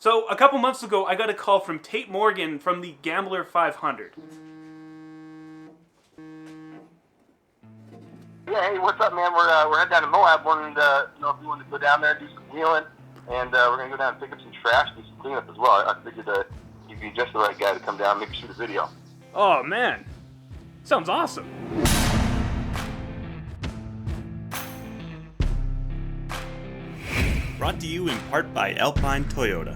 So a couple months ago, I got a call from Tate Morgan from the Gambler 500. Yeah, hey, what's up, man? We're heading down to Moab. Wanted to know if you wanted to go down there and do some wheeling, and we're gonna go down and pick up some trash, do some cleanup as well. I figured you'd be just the right guy to come down, maybe shoot a video. Oh man, sounds awesome. Brought to you in part by Alpine Toyota.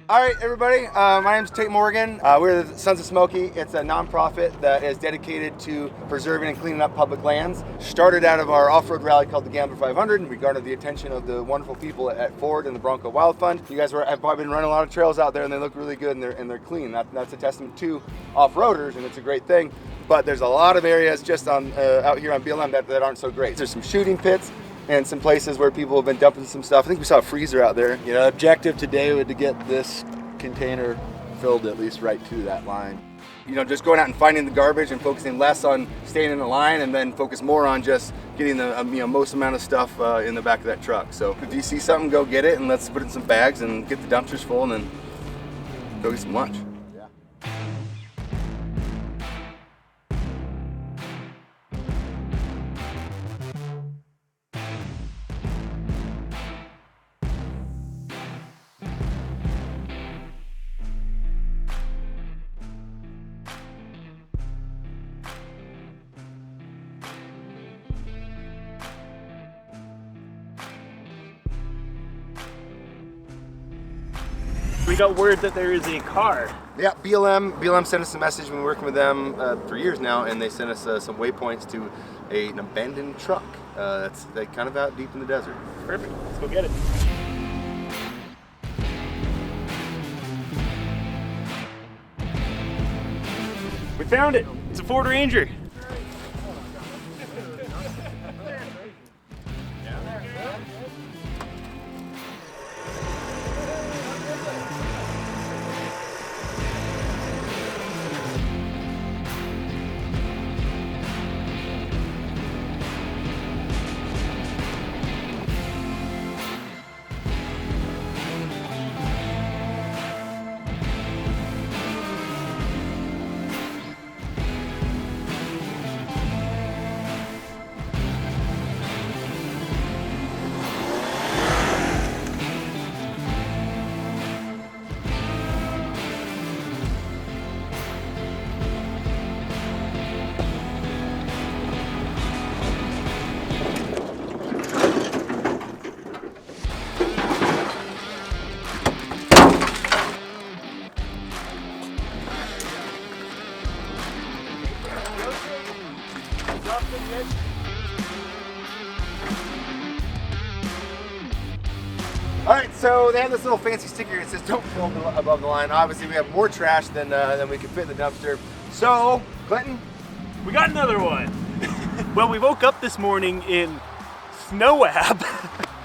All right, everybody. My name's Tate Morgan. We're the Sons of Smokey. It's a nonprofit that is dedicated to preserving and cleaning up public lands. Started out of our off-road rally called the Gambler 500, and we garnered the attention of the wonderful people at Ford and the Bronco Wild Fund. You guys have probably been running a lot of trails out there, and they look really good, and they're clean. That's a testament to off-roaders, and it's a great thing. But there's a lot of areas just on out here on BLM that aren't so great. There's some shooting pits and some places where people have been dumping some stuff. I think we saw a freezer out there. You know, objective today would to get this container filled at least right to that line. You know, just going out and finding the garbage and focusing less on staying in the line, and then focus more on just getting the most amount of stuff in the back of that truck. So if you see something, go get it, and let's put it in some bags and get the dumpsters full, and then go get some lunch. We got word that there is a car. Yeah, BLM sent us a message. We've been working with them for years now, and they sent us some waypoints to an abandoned truck that's kind of out deep in the desert. Perfect, let's go get it. We found it, it's a Ford Ranger. All right, so they have this little fancy sticker that says "Don't fill above the line." Obviously, we have more trash than we can fit in the dumpster. So, Clinton, We got another one. Well, we woke up this morning in Moab.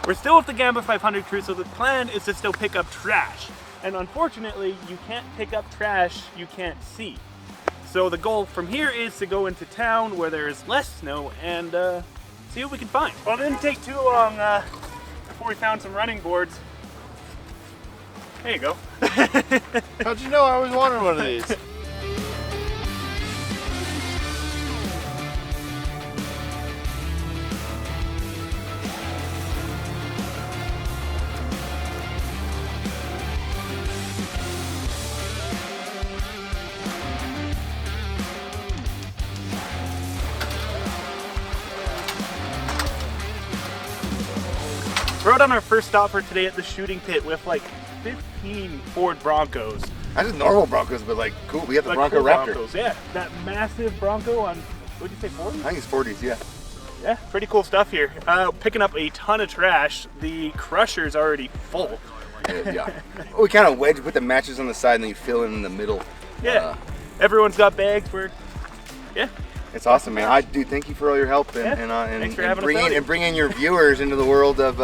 We're still with the Gambler 500 crew, so the plan is to still pick up trash. And unfortunately, you can't pick up trash you can't see. So the goal from here is to go into town where there is less snow and see what we can find. Well, it didn't take too long before we found some running boards. There you go. How'd you know I always wanted one of these? We're out on our first stop for today at the shooting pit with like 15 Ford Broncos. not just normal Broncos, but like cool. We have the Like Bronco cool Raptor. Broncos, yeah, that massive Bronco on, what did you say, 40? I think it's 40s, yeah. Yeah, pretty cool stuff here. Picking up a ton of trash. The crusher's already full. Yeah. We kind of wedge, put the matches on the side, and then you fill in the middle. Yeah. Everyone's got bags. Yeah. It's awesome, man. I do thank you for all your help and Thanks for having us out. bringing your viewers into the world of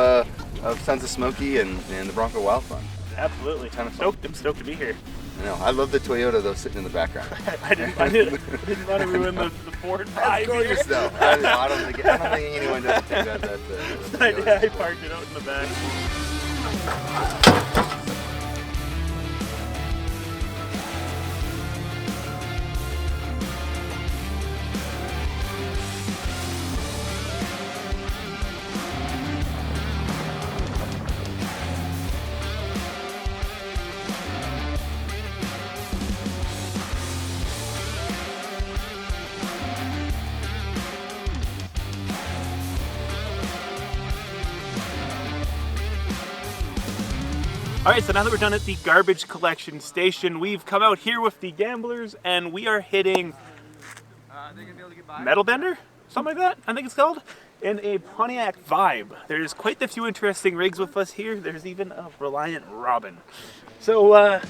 Sons of Smokey and the Bronco Wild Fund. Absolutely. Ton of fun. I'm stoked to be here. I know. I love the Toyota though, sitting in the background. I didn't want to ruin the Ford vibe. That's gorgeous though. I don't think anyone does think that. Yeah, I parked it out in the back. All right, so now that we're done at the garbage collection station, we've come out here with the gamblers and we are hitting Metal Bender? Something like that, I think it's called, in a Pontiac Vibe. There's quite a few interesting rigs with us here. There's even a Reliant Robin. So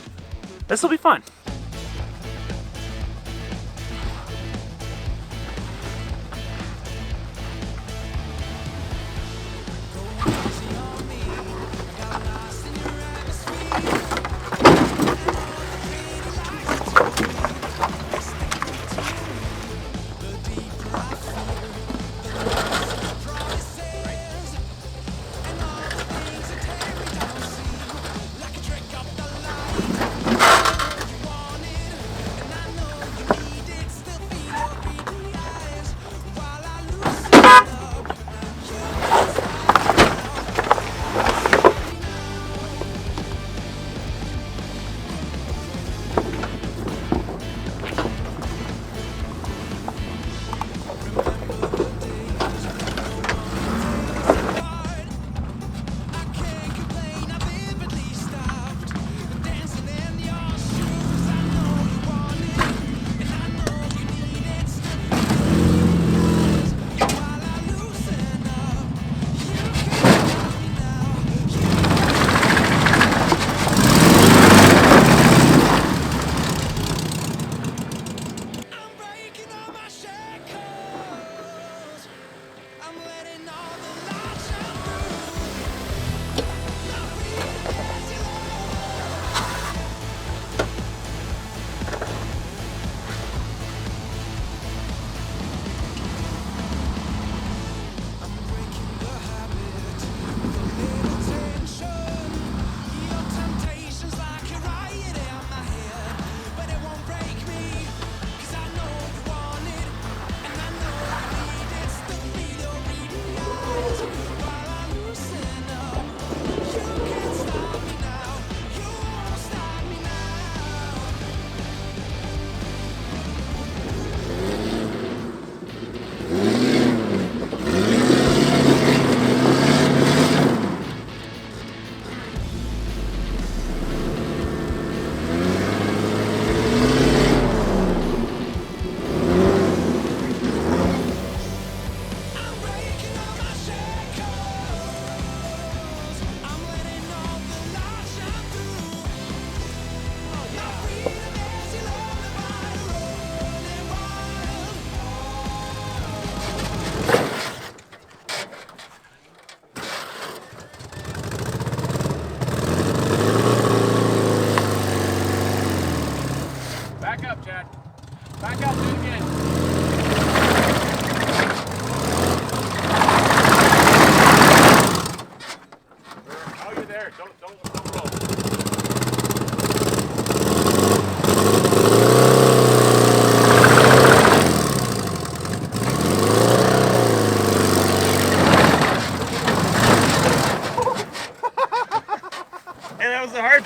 this will be fun.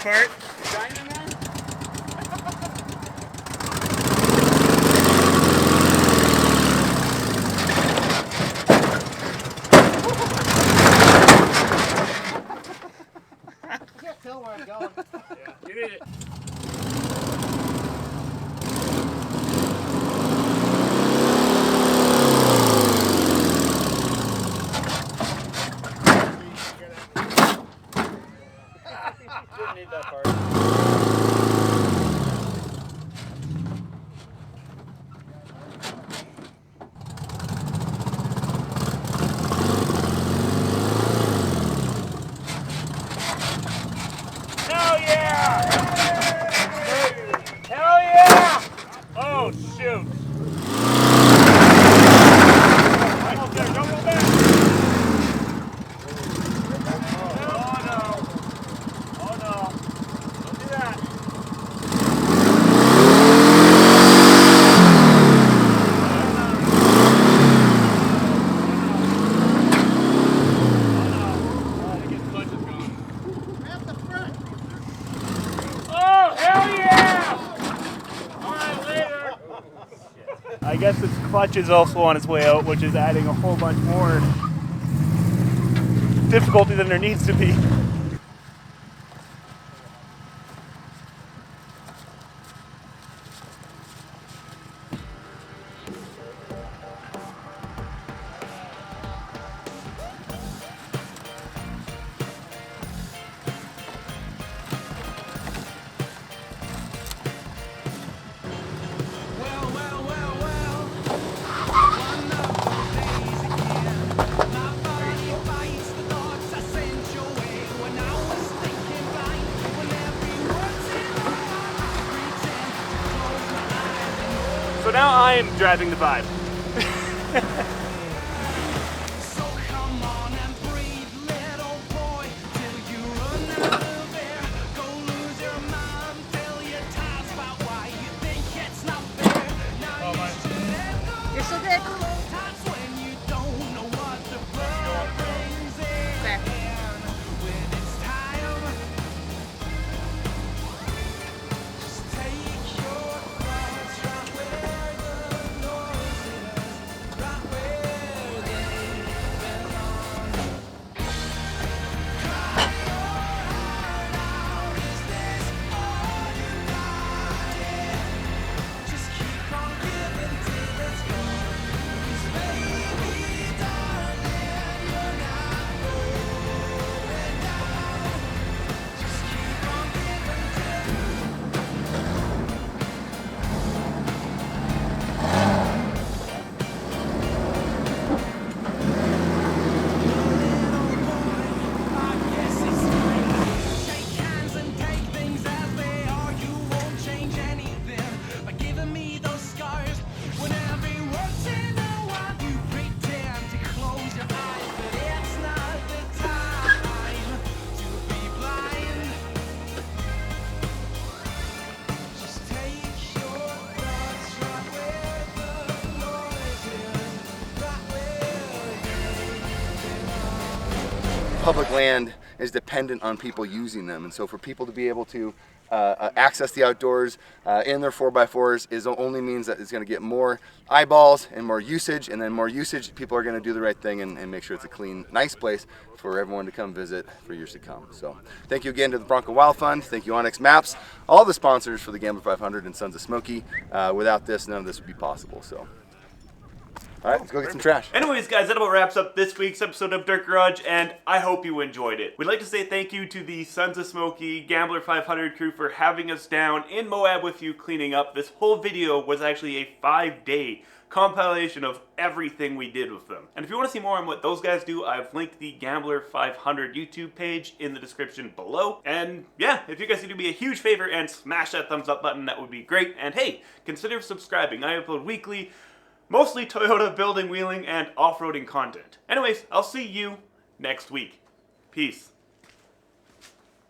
part. I can't tell where I'm going. Yeah, you did it. Didn't need that part. Hell yeah! Hell yeah! Oh shoot! Almost there, don't go back! Oh no! guess its clutch is also on its way out, which is adding a whole bunch more difficulty than there needs to be. So now I am driving the vibe. So come on and breathe, little boy, till you run out of air. Go lose your mind, tell your ties about why you think it's not fair. Now you should have You're so good. times when you don't know what the world brings in. Okay. When it's time, just take your thoughts right where the noise is, right where they belong. Cry your heart out, is this all you got? Yeah. Just keep on giving till it's gone. 'Cause baby, darling, you're not going down. Just keep on giving till I guess it's time to shake hands and take things as they are. You won't change anything by giving me those scars. When every word's in a while, you pretend to close your eyes, but it's not the time to be blind. Just take your thoughts right where the noise is, right where they belong. Public land is dependent on people using them, and so for people to be able to access the outdoors in their 4x4s is only means that it's going to get more eyeballs and more usage, and then more usage, people are going to do the right thing and make sure it's a clean, nice place for everyone to come visit for years to come. So thank you again to the Bronco Wild Fund, thank you Onyx Maps, all the sponsors for the Gambler 500 and Sons of Smokey. Without this, none of this would be possible. So all right, let's go get some trash. Anyways, guys, that about wraps up this week's episode of Dirt Garage, and I hope you enjoyed it. We'd like to say thank you to the Sons of Smokey Gambler 500 crew for having us down in Moab with you cleaning up. This whole video was actually a 5-day compilation of everything we did with them. And if you want to see more on what those guys do, I've linked the Gambler 500 YouTube page in the description below. And yeah, if you guys could do me a huge favor and smash that thumbs up button, that would be great. And hey, consider subscribing. I upload weekly, mostly Toyota building, wheeling, and off-roading content. Anyways, I'll see you next week. Peace.